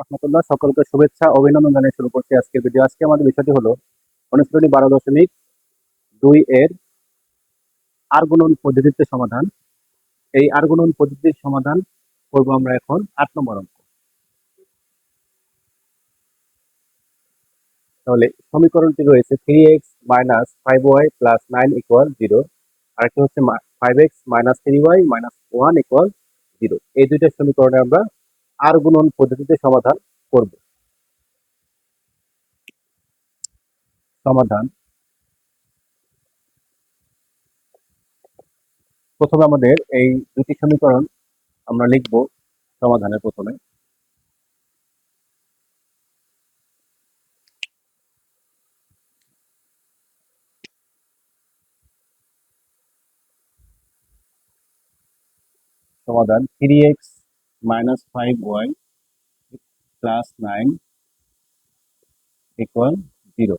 রহমতুল্লাহ, সকলকে শুভেচ্ছা অভিনন্দন জানিয়ে শুরু করছি আজকের ভিডিও। আজকে আমাদের বিষয়টি হলো অনুশীলনী 12.2 এর আর গুণন পদ্ধতিতে সমাধান। এই আর গুণন পদ্ধতির সমাধান করব আমরা এখন 8 নম্বর অঙ্ক। তাহলে সমীকরণটি রয়েছে 3x minus 5y plus 9 equal 0, আর একটি হচ্ছে 5x minus 3y minus 1 equal 0। এই দুইটা সমীকরণে আমরা আর গুণন পদ্ধতিতে সমাধান করব। সমাধান প্রথমে আমাদের এই দুটি সমীকরণ আমরা লিখব। সমাধানের প্রথমে সমাধান 3x minus 5y plus 9 equal 0,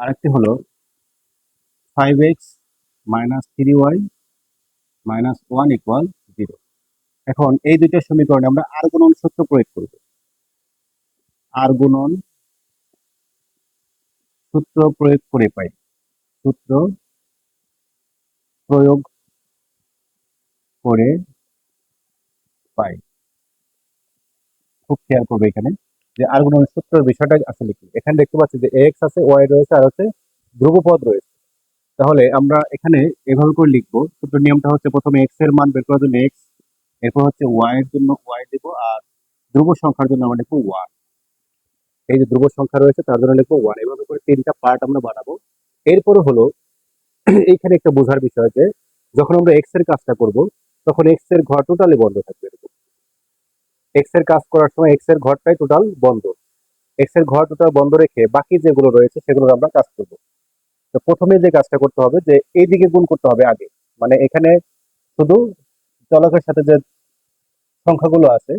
আরেকটি হলো 5x minus 3y minus 1 equal 0। এখন এই দুইটা সমীকরণে আমরা আর গুণন সূত্র প্রয়োগ করব। আর গুণন সূত্র প্রয়োগ করে পাই, সূত্র প্রয়োগ করে পাই। খুব খেয়াল করবে এখানে যে আর গুণন সূত্রের বিষয়টা আসলে কি। এখানে দেখতে পাচ্ছি যে এক্স আছে, ওয়াই রয়েছে, আর হচ্ছে ধ্রুবপদ রয়েছে। তাহলে আমরা এখানে এভাবে করে লিখবো। সূত্র নিয়মটা হচ্ছে প্রথমে এক্স এর মান বের করার জন্য এক্স, এরপর হচ্ছে ওয়াই এর জন্য ওয়াই দেব, আর ধ্রুব সংখ্যার জন্য আমরা লিখবো ওয়ান। এই যে ধ্রুব সংখ্যা রয়েছে তার জন্য লিখবো ওয়ান। এভাবে করে তিনটা পার্ট আমরা বানাবো। এরপরে হলো এইখানে একটা বোঝার বিষয় যে যখন আমরা এক্স এর কাজটা করব তখন এক্স এর ঘর টোটালি বন্ধ থাকবে। এক্স এর কাজ করার সময় এক্স এর ঘরটাই টোটাল বন্ধ। এক্স এর ঘর টোটাল বন্ধ রেখে বাকি যেগুলো রয়েছে সেগুলোর আমরা কাজ করব। তো প্রথমে যে কাজটা করতে হবে যে এইদিকে গুণ করতে হবে আগে, মানে এখানে শুধু চলকের সাথে যে সংখ্যাগুলো আছে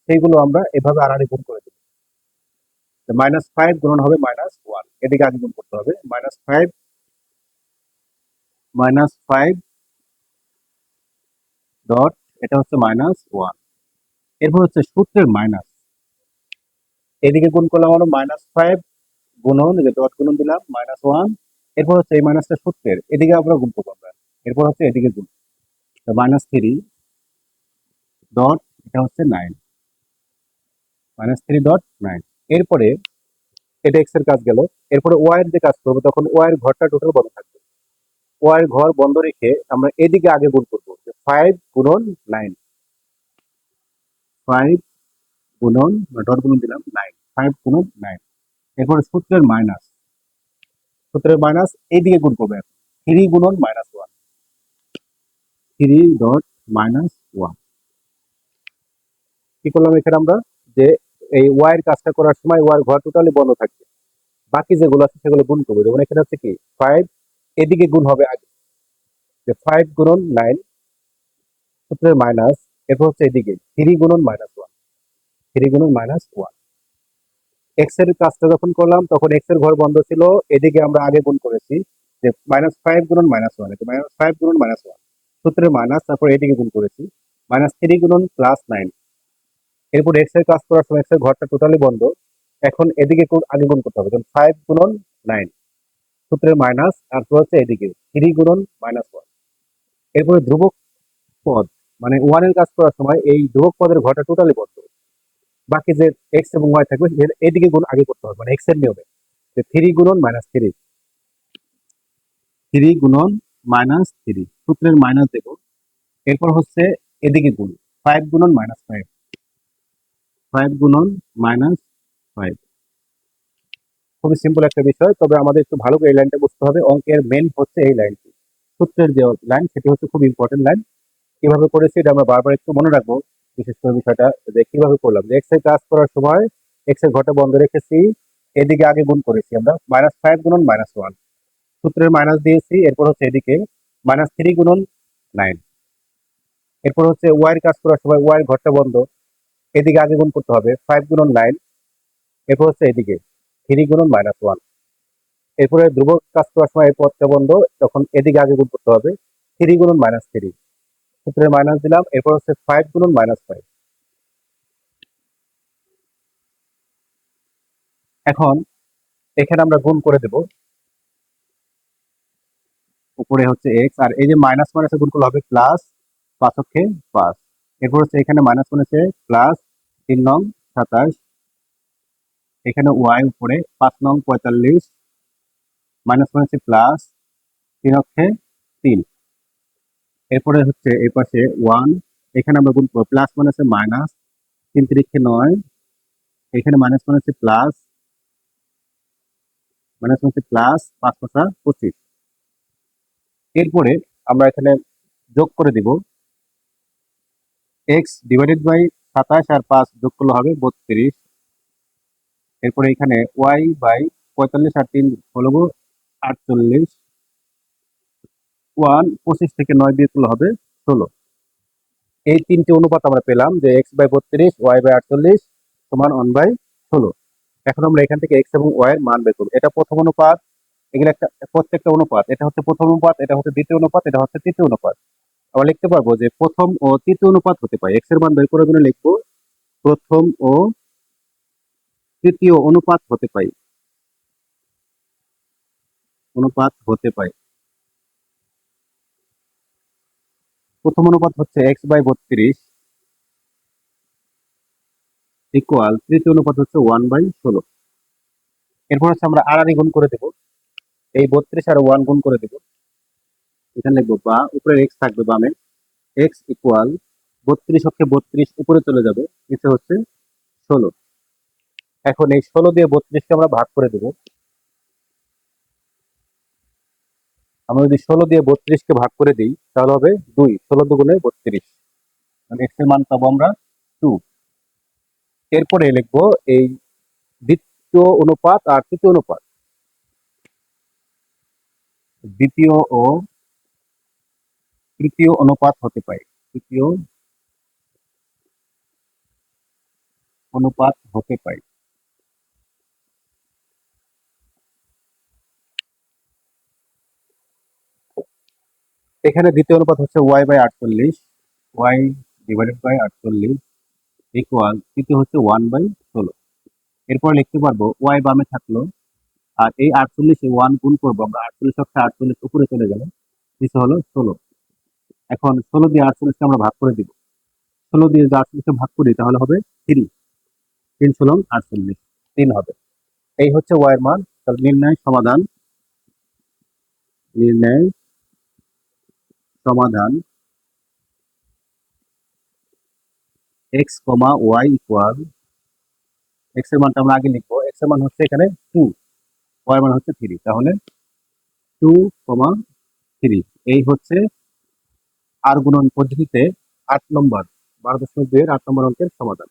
সেইগুলো আমরা এভাবে আড়াআড়ি গুণ করে দেব। মাইনাস 5 গুণন হবে মাইনাস 1, এদিকে আগে গুণ করতে হবে। মাইনাস 5 ডট, এটা হচ্ছে মাইনাস 1। এরপর হচ্ছে সূত্রের মাইনাস, এদিকে গুণ করলাম আমরা -5 গুণন, যে ডট গুণন দিলাম -1। এরপর হচ্ছে এই মাইনাসটা সূত্রের এদিকে আমরা গুণ করবো আমরা। এরপর হচ্ছে এদিকে গুণ, -3 ডট, এটা হচ্ছে 9, -3 ডট 9। এরপরে এটা এক্স এর কাজ গেল। এরপরে ওয়াই এর যে কাজ করবো তখন ওয়াই এর ঘরটা টোটাল বন্ধ থাকবে। ওয়াই এর ঘর বন্ধ রেখে আমরা এদিকে আগে গুণ করবো, 5 গুণন 9, 5 গুণন ডট গুণন দিলাম 9, 5 গুণন 9। এরপরে সূত্রের মাইনাস, এইদিকে গুণ করবে এখন 3 গুণন -1, 3 ডট -1। কি করলাম এখানে আমরা যে এই ওয়াই এর কাজটা করার সময় ওয়াই ঘর টোটালি বন্ধ থাকবে, বাকি যেগুলো আছে সেগুলো গুণ করবো। যেমন এখানে হচ্ছে কি 5, এদিকে গুণ হবে আগে, যে 5 গুণন 9 সূত্রের মাইনাস, এরপর হচ্ছে এদিকে 3 গুণন -1, 3 গুণন -1। এক্স এর কাজটা যখন করলাম তখন এক্স এর ঘর বন্ধ ছিল, এদিকে আমরা আগে গুণ করেছি যে -5 গুণন -1, -5 গুণন -1 সূত্রের মাইনাস, তারপর এদিকে গুণ করেছি -3 গুণন +9। এরপর এক্স এর কাজ করার সময় এক্স এর ঘরটা টোটালি বন্ধ, এখন এদিকে আগে গুণ করতে হবে। 5 গুণন 9 সূত্রের মাইনাস, তারপর হচ্ছে এদিকে 3 গুণন -1। এরপরে ধ্রুবক পদ মানে ওয়ান এর কাজ করার সময় এই ধ্রুবক পদের ঘরটা টোটালি বন্ধ, বাকি যে এক্স এবং ওয়াই থাকবে এদিকে গুণ আগে করতে হবে, মানে এক্স এর নিয়মে। 3 গুণন -3, 3 গুণন -3 সূত্রের মাইনাস দেব। এরপর হচ্ছে এদিকে গুণ 5 গুণন -5, 5 গুণন -5। খুবই সিম্পল একটা বিষয়, তবে আমাদের একটু ভালো করে এই লাইনটা বুঝতে হবে। অঙ্কের মেন হচ্ছে এই লাইনটি, সূত্রের যে লাইন সেটি হচ্ছে খুব ইম্পর্টেন্ট লাইন। কিভাবে করেছি এটা আমরা বারবার একটু মনে রাখবো, বিশেষ করে বিষয়টা যে কিভাবে করলাম। যে এক্স এর কাজ করার সময় এক্স এর ঘরটা বন্ধ রেখেছি, এদিকে আগে গুণ করেছি আমরা -5 গুণন -1 সূত্রের মাইনাস দিয়েছি। এরপর হচ্ছে এদিকে -3 গুণন 9। এরপর হচ্ছে ওয়াই এর কাজ করার সময় ওয়াই এর ঘরটা বন্ধ, এদিকে আগে গুণ করতে হবে 5 গুণন 9। এরপর হচ্ছে এদিকে 3 গুণন -1। এরপরে ধ্রুবক কাজ করার সময় এই পদটা বন্ধ, তখন এদিকে আগে গুণ করতে হবে 3 গুণন -3 সূত্রের মাইনাস দিলাম। এরপর হচ্ছে 5 গুণন -5, এখন এখানে আমরা গুণ করে দেব, উপরে হচ্ছে এক্স, আর এই যে মাইনাস মাইনাসে গুণ করলে হবে প্লাস, 5 এরপর হচ্ছে এখানে মাইনাস মাইনাসে প্লাস 3 নং 27, এখানে ওয়াই উপরে 5 নং 45, মাইনাস মাইনাসে প্লাস, 3 এরপরে হচ্ছে এই পাশে 1, এখানে আমরা গুণ করবো প্লাস মাইনাসে মাইনাস, 3 3 9, এখানে মাইনাস মাইনাসে প্লাস, মাইনাস মাইনাসে প্লাস, 5 5 25। এরপরে আমরা এখানে যোগ করে দিব, এক্স ডিভাইডেড বাই 27 আর 5 যোগ করলে হবে 32। এরপরে এখানে ওয়াই বাই 45 আর 3 হলো 48, 25 থেকে 9 দিয়ে করলে হবে 16। এই তিনটে অনুপাত আমরা পেলাম যে এক্স বাই 32, ওয়াই বাই 48 সমান 1/16। এখন আমরা এখান থেকে এক্স এবং ওয়াই এর মান বের করব। এটা প্রথম অনুপাত, এগুলো একটা প্রত্যেকটা অনুপাত, এটা হচ্ছে প্রথম অনুপাত, এটা হচ্ছে দ্বিতীয় অনুপাত, এটা হচ্ছে তৃতীয় অনুপাত। আমরা লিখতে পারবো যে প্রথম ও তৃতীয় অনুপাত হতে পারে, এক্স এর মান বের করার জন্য লিখবো প্রথম ও তৃতীয় অনুপাত হতে পারে, অনুপাত হতে পারে। প্রথম অনুপাত হচ্ছে এক্স বাই 32 ইকুয়াল, তৃতীয় অনুপাত হচ্ছে 1/16। এরপর হচ্ছে আমরা আর গুণ করে দেবো, এই 32 আর 1 গুণ করে দেবো, এখানে লিখবো বা উপরে এক্স থাকবে বামে, এক্স ইকুয়াল 32 অক্ষে 32 উপরে চলে যাবে, নিচে হচ্ছে 16। এখন এই 16 দিয়ে 32কে আমরা ভাগ করে দেবো। আমরা যদি 16 দিয়ে 32কে ভাগ করে দিই তাহলে হবে 2, 16 দুগুণে 32, মানে এক্স এর মান পাবো আমরা 2। এরপরে লিখবো এই দ্বিতীয় অনুপাত আর তৃতীয় অনুপাত, দ্বিতীয় ও তৃতীয় অনুপাত হতে পারে, তৃতীয় অনুপাত হতে পারে। এখানে দ্বিতীয় অনুপাত হচ্ছে Y by 48, Y divided by 48 equal, তৃতীয় হচ্ছে 1/16। এরপর লিখতে পারবো ওয়াই বামে থাকলো, আর এই 48 এ 1 গুণ করবো আমরা, 48 অক্ষে 48 উপরে চলে গেল, নিচে হলো 16। এখন 16 দিয়ে 48কে আমরা ভাগ করে দিব, 16 দিয়ে যদি 48কে ভাগ করি তাহলে হবে 3, 3 16 48, 3 হবে। এই হচ্ছে ওয়াই এর মান। তাহলে নির্ণয় সমাধান, নির্ণয় সমাধান এক্স কমা ওয়াই ইকুয়াল, এক্স এর মানটা আমরা আগে লিখবো, এক্স এর মান হচ্ছে এখানে 2, ওয়াই এর মান হচ্ছে 3, তাহলে 2,3। এই হচ্ছে আর গুণন পদ্ধতিতে 8 নম্বর 12.2 এর 8 নম্বর অঙ্কের সমাধান।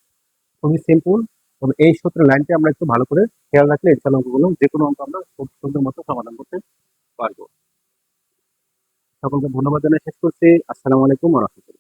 খুবই সিম্পল, তবে এই সূত্রের লাইনটি আমরা একটু ভালো করে খেয়াল রাখলে ইনশাআল্লাহ অঙ্কগুলো যে কোনো অঙ্ক আমরা খুব সুন্দর মতো সমাধান করতে পারবো। সকলকে ধন্যবাদ জানিয়ে শেষ করছি। আসসালামু আলাইকুম ওয়া রাহমাতুল্লাহ।